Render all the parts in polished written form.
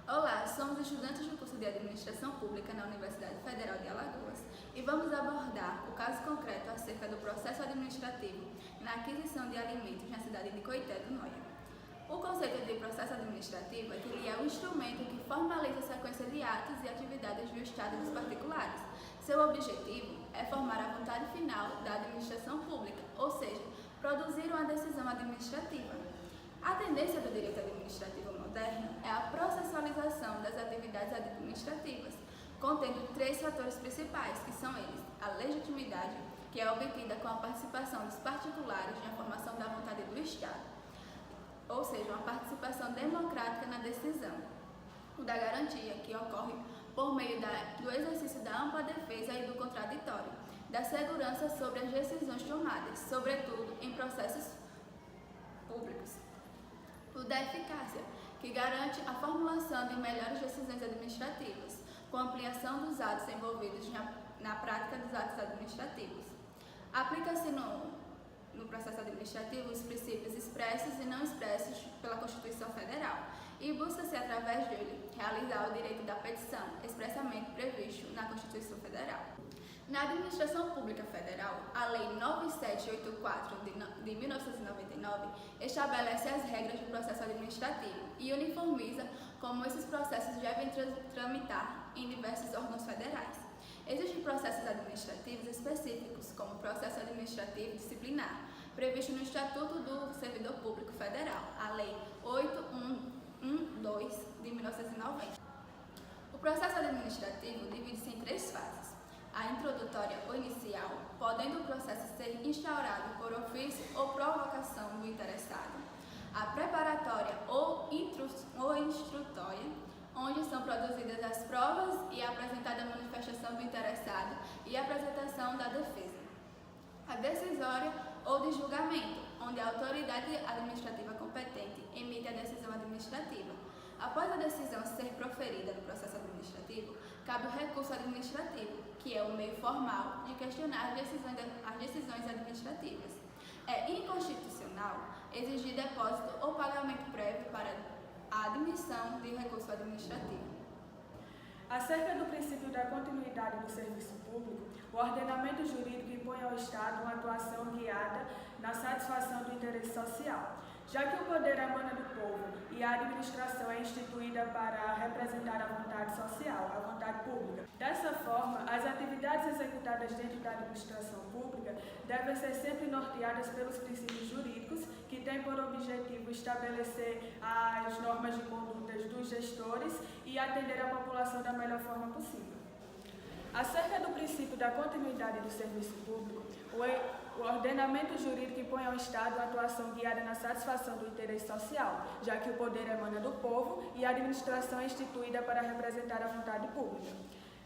Olá, somos estudantes do curso de Administração Pública na Universidade Federal de Alagoas e vamos abordar o caso concreto acerca do processo administrativo na aquisição de alimentos na cidade de Coité do Noia. O conceito de processo administrativo é que ele é um instrumento que formaliza a sequência de atos e atividades do Estado e dos particulares. Seu objetivo é formar a vontade final da administração pública, ou seja, produzir uma decisão administrativa. A tendência do direito administrativo moderno é a processualização das atividades administrativas, contendo três fatores principais, que são eles: a legitimidade, que é obtida com a participação dos particulares na formação da vontade do Estado, ou seja, uma participação democrática na decisão; o da garantia, que ocorre por meio do exercício da ampla defesa e do contraditório, da segurança sobre as decisões tomadas, sobretudo em processos públicos; o da eficácia, que garante a formulação de melhores decisões administrativas, com ampliação dos atos envolvidos na prática dos atos administrativos. Aplica-se no processo administrativo os princípios expressos e não expressos pela Constituição Federal e busca-se, através dele, realizar o direito da petição, expressamente previsto na Constituição Federal. Na Administração Pública Federal, a Lei 9784 de 1999 estabelece as regras do processo administrativo e uniformiza como esses processos devem tramitar em diversos órgãos federais. Existem processos administrativos específicos, como o processo administrativo disciplinar, previsto no Estatuto do Servidor Público Federal, a Lei 8112 de 1990. O processo administrativo divide-se em três fases: a introdutória ou inicial, podendo o processo ser instaurado por ofício ou provocação do interessado; a preparatória ou instrutória, onde são produzidas as provas e apresentada a manifestação do interessado e a apresentação da defesa; a decisória ou de julgamento, onde a autoridade administrativa competente emite a decisão administrativa. Após a decisão ser proferida no processo administrativo, cabe o recurso administrativo, que é o meio formal de questionar as decisões administrativas. É inconstitucional exigir depósito ou pagamento prévio para a admissão de recurso administrativo. Acerca do princípio da continuidade do serviço público, o ordenamento jurídico impõe ao Estado uma atuação guiada na satisfação do interesse social, já que o poder emana do povo e a administração é instituída para representar a vontade social, a vontade pública. Dessa forma, as atividades executadas dentro da administração pública devem ser sempre norteadas pelos princípios jurídicos, que têm por objetivo estabelecer as normas de conduta dos gestores e atender a população da melhor forma possível. Acerca do princípio da continuidade do serviço público, o ordenamento jurídico impõe ao Estado a atuação guiada na satisfação do interesse social, já que o poder emana do povo e a administração é instituída para representar a vontade pública.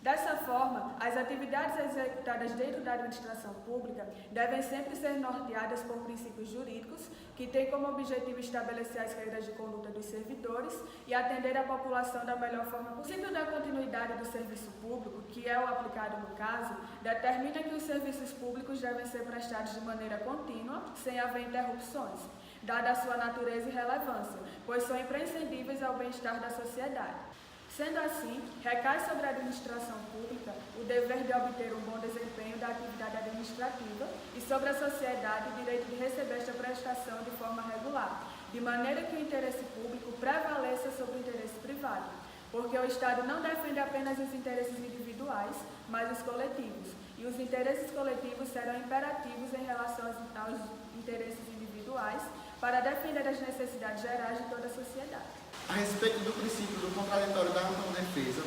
Dessa forma, as atividades executadas dentro da administração pública devem sempre ser norteadas por princípios jurídicos, que têm como objetivo estabelecer as regras de conduta dos servidores e atender a população da melhor forma possível. O princípio da continuidade do serviço público, que é o aplicado no caso, determina que os serviços públicos devem ser prestados de maneira contínua, sem haver interrupções, dada a sua natureza e relevância, pois são imprescindíveis ao bem-estar da sociedade. Sendo assim, recai sobre a administração pública o dever de obter um bom desempenho da atividade administrativa e sobre a sociedade o direito de receber esta prestação de forma regular, de maneira que o interesse público prevaleça sobre o interesse privado, porque o Estado não defende apenas os interesses individuais, mas os coletivos, e os interesses coletivos serão imperativos em relação aos interesses individuais para defender as necessidades gerais de toda a sociedade. A respeito do princípio do contraditório da ampla defesa,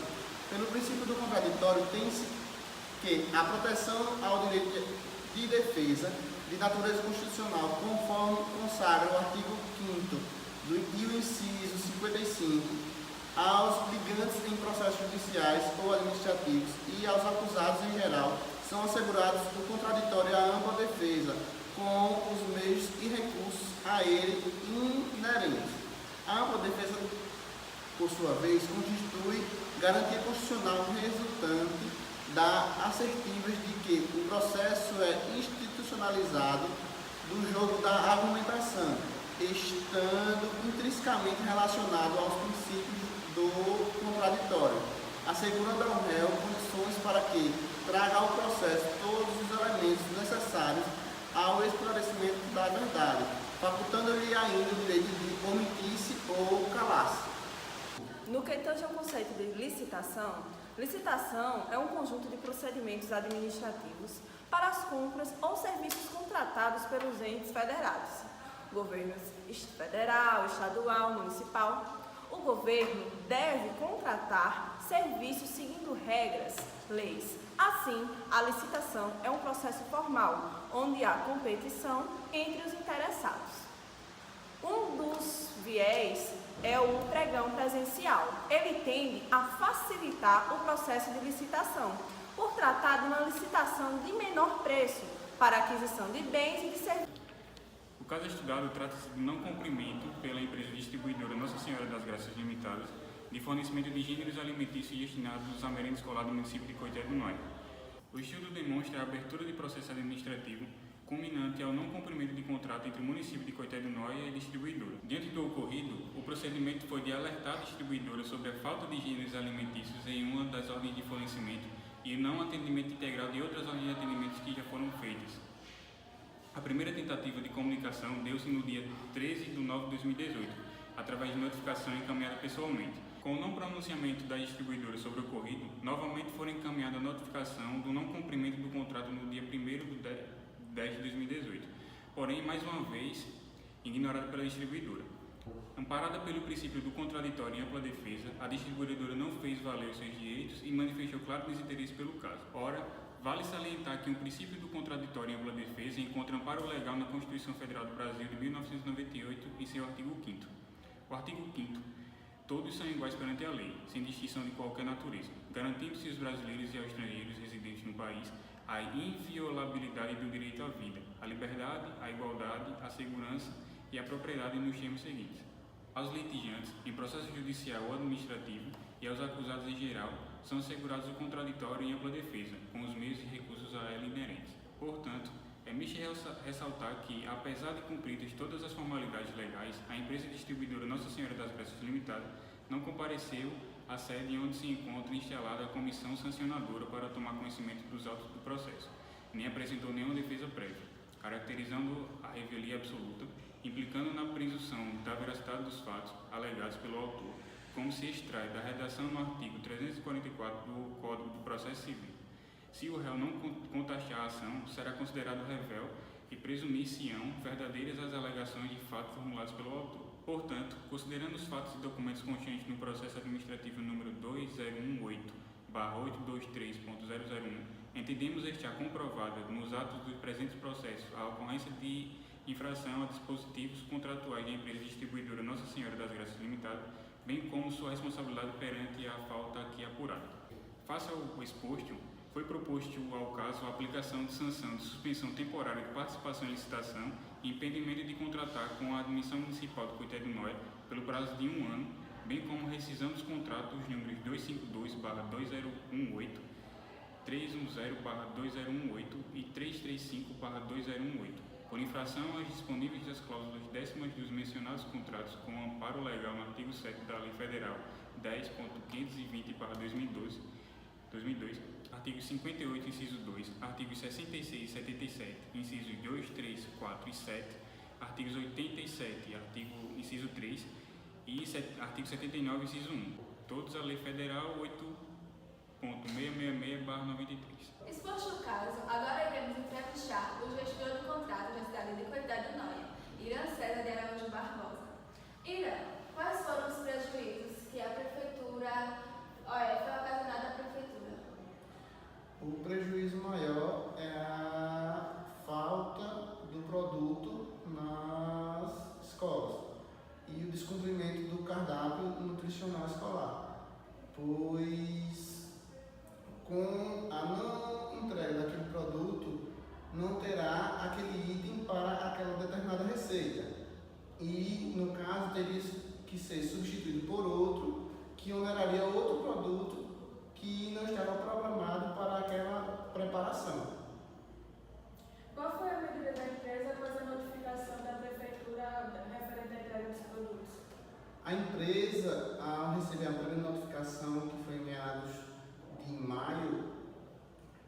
pelo princípio do contraditório tem-se que a proteção ao direito de defesa de natureza constitucional, conforme consagra o artigo 5º e o inciso 55, aos litigrantes em processos judiciais ou administrativos e aos acusados em geral, são assegurados o contraditório à ampla defesa, com os meios e recursos a ele inerentes. A ampla defesa, por sua vez, constitui garantia constitucional resultante da assertivas de que o processo é institucionalizado do jogo da argumentação, estando intrinsecamente relacionado aos princípios do contraditório, assegurando ao réu condições para que traga ao processo todos os elementos necessários ao esclarecimento da verdade, facultando-lhe ainda o direito de omitir-se ou calar-se. No que tange ao conceito de licitação, licitação é um conjunto de procedimentos administrativos para as compras ou serviços contratados pelos entes federados, governo federal, estadual, municipal. O governo deve contratar serviços seguindo regras, leis. Assim, a licitação é um processo formal, onde há competição entre os interessados. Um dos viés é o pregão presencial. Ele tende a facilitar o processo de licitação, por tratar de uma licitação de menor preço para aquisição de bens e de serviços. O caso estudado trata-se de não cumprimento pela empresa distribuidora Nossa Senhora das Graças Limitadas de fornecimento de gêneros alimentícios destinados à merenda escolar do município de Coité do Noia. O estudo demonstra a abertura de processo administrativo culminante ao não cumprimento de contrato entre o município de Coité do Noia e a distribuidora. Diante do ocorrido, o procedimento foi de alertar a distribuidora sobre a falta de gêneros alimentícios em uma das ordens de fornecimento e o não atendimento integral de outras ordens de atendimentos que já foram feitas. A primeira tentativa de comunicação deu-se no dia 13 de nove de 2018, através de notificação encaminhada pessoalmente. Com o não pronunciamento da distribuidora sobre o ocorrido, novamente foi encaminhada a notificação do não cumprimento do contrato no dia 1º de 10 de 2018, porém, mais uma vez, ignorada pela distribuidora. Amparada pelo princípio do contraditório em ampla defesa, a distribuidora não fez valer os seus direitos e manifestou claro desinteresse pelo caso. Ora, vale salientar que o princípio do contraditório em ampla defesa encontra amparo legal na Constituição Federal do Brasil de 1998 em seu artigo 5º. O artigo 5º: todos são iguais perante a lei, sem distinção de qualquer natureza, garantindo-se aos brasileiros e aos estrangeiros residentes no país a inviolabilidade do direito à vida, à liberdade, à igualdade, à segurança e à propriedade nos termos seguintes. Aos litigantes, em processo judicial ou administrativo, e aos acusados em geral, são assegurados o contraditório em ampla defesa, com os meios e recursos a ela inerentes. Portanto, é misto ressaltar que, apesar de cumpridas todas as formalidades legais, a empresa distribuidora Nossa Senhora das Graças Limitada não compareceu à sede onde se encontra instalada a comissão sancionadora para tomar conhecimento dos autos do processo, nem apresentou nenhuma defesa prévia, caracterizando a revelia absoluta, implicando na presunção da veracidade dos fatos alegados pelo autor, como se extrai da redação no artigo 344 do Código de Processo Civil. Se o réu não contestar a ação, será considerado rével e presumir-se-ão verdadeiras as alegações de fato formuladas pelo autor. Portanto, considerando os fatos e documentos constantes no processo administrativo número 2018/823.001, entendemos estar comprovada nos atos dos presentes processos a ocorrência de infração a dispositivos contratuais da empresa distribuidora Nossa Senhora das Graças Limitada, bem como sua responsabilidade perante a falta aqui apurada. Face ao exposto, foi proposto ao caso a aplicação de sanção de suspensão temporária de participação em licitação e impedimento de contratar com a admissão municipal de Coité do Noia pelo prazo de 1 ano, bem como rescisão dos contratos números 252/2018, 310/2018 e 335/2018, por infração às disponíveis das cláusulas décimas dos mencionados contratos com amparo legal no artigo 7º da Lei Federal 10.520/2002, artigo 58, inciso 2, artigos 66 e 77, incisos 2, 3, 4 e 7, artigos 87, inciso 3 e artigo 79, inciso 1, todos a Lei Federal 8.666/93. Exposto o caso, agora iremos entrevistar o gestor do contrato da cidade de Coité do Noia, Irã César de Araújo Barbosa. Irã, quais foram os prejuízos que a prefeitura foi ocasionado à prefeitura? O prejuízo maior é a falta do produto nas escolas e o descumprimento do cardápio nutricional escolar, pois com a não entrega daquele produto não terá aquele item para aquela determinada receita e, no caso, teria que ser substituído por outro que oneraria outro produto que não estava programado para aquela preparação. Qual foi a medida da empresa após a notificação da prefeitura referente à entrega dos produtos? A empresa empresa, ao receber a primeira notificação, que foi em meados de maio,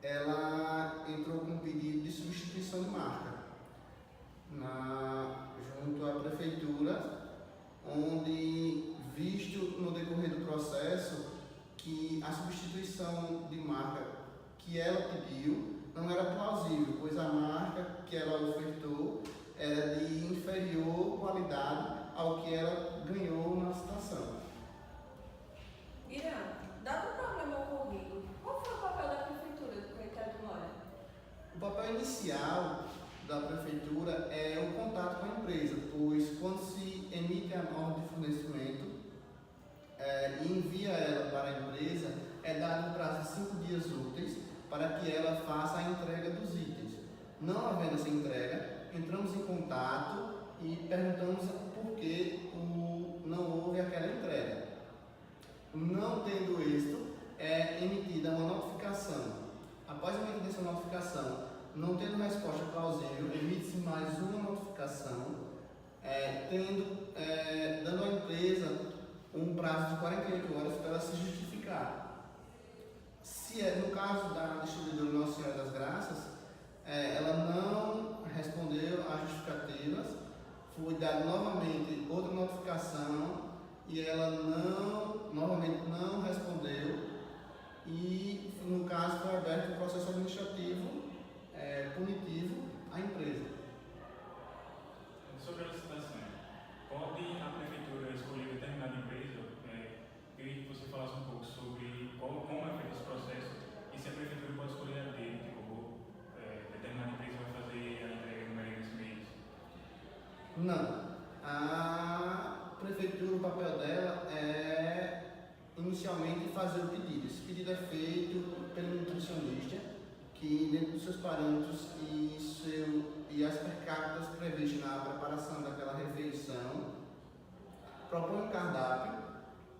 ela entrou com um pedido de substituição de marca junto à prefeitura, onde, visto no decorrer do processo que a substituição de marca que ela pediu não era plausível, pois a marca que ela ofertou era de inferior qualidade ao que ela ganhou na licitação. Irã, dado o problema ocorrido, qual foi o papel da Prefeitura do Coitado do Mora? O papel inicial da prefeitura é o contato com a empresa, pois quando se emite a ordem de fornecimento e envia ela para a empresa, é dado um prazo de 5 dias úteis para que ela faça a entrega dos itens. Não havendo essa entrega, entramos em contato e perguntamos por que não houve aquela entrega. Não tendo êxito, é emitida uma notificação. Após a emitida dessa notificação, não tendo resposta plausível, emite-se mais uma notificação, dando à empresa um prazo de 48 horas para ela se justificar. Se no caso da distribuidora Nossa Senhora das Graças, ela não respondeu às justificativas, foi dada novamente outra notificação e ela novamente não respondeu, e no caso foi aberto um processo administrativo punitivo à empresa. Sobre a licitação, pode a prefeitura escolher determinada empresa? Queria que você falasse um pouco sobre como é feito esse processo e se a prefeitura pode escolher a dele, determinada empresa vai fazer a entrega numérica nesse mês. Não. A prefeitura, o papel dela é inicialmente fazer o pedido. Esse pedido é feito pelo nutricionista, que dentro dos seus parâmetros e as per capitas previstas na preparação daquela refeição, propõe um cardápio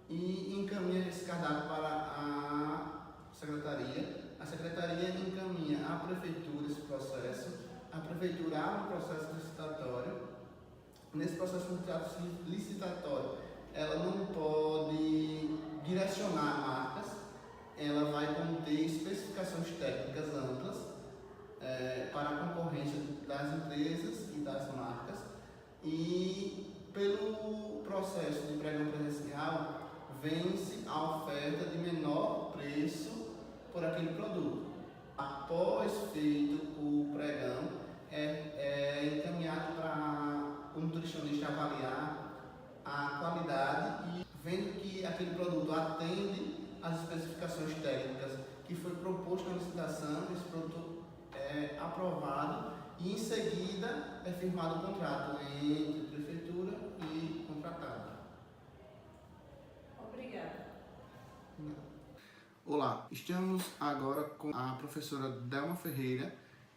e encaminha esse cardápio para a secretaria. A secretaria encaminha à prefeitura esse processo, a prefeitura abre um processo licitatório. Nesse processo licitatório, ela não pode direcionar marcas, ela vai conter especificações técnicas amplas para a concorrência das empresas e das marcas, e pelo processo de pregão presencial vence a oferta de menor preço por aquele produto. Após feito o pregão, é encaminhado para o nutricionista avaliar a qualidade, e vendo que aquele produto atende às especificações técnicas que foi proposto na licitação, esse produto é aprovado e em seguida é firmado o contrato entre prefeitura e contratado. Obrigada. Olá, estamos agora com a professora Delma Ferreira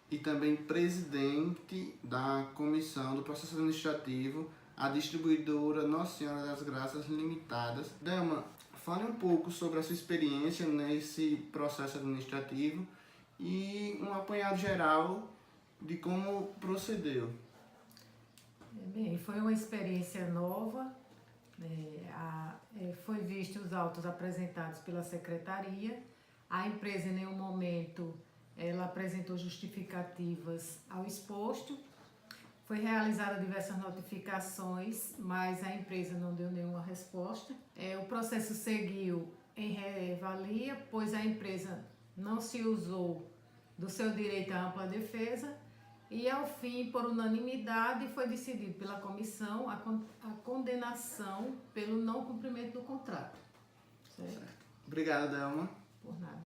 e também presidente da comissão do processo administrativo, a distribuidora Nossa Senhora das Graças Limitadas. Delma, fale um pouco sobre a sua experiência nesse processo administrativo e um apanhado geral de como procedeu. Bem, foi uma experiência nova. Foi visto os autos apresentados pela secretaria. A empresa em nenhum momento ela apresentou justificativas ao exposto. Foi realizada diversas notificações, mas a empresa não deu nenhuma resposta. O processo seguiu em revalia, pois a empresa não se usou do seu direito à ampla defesa, e ao fim, por unanimidade, foi decidido pela comissão a condenação pelo não cumprimento do contrato. Certo? Obrigado, Delma. Por nada.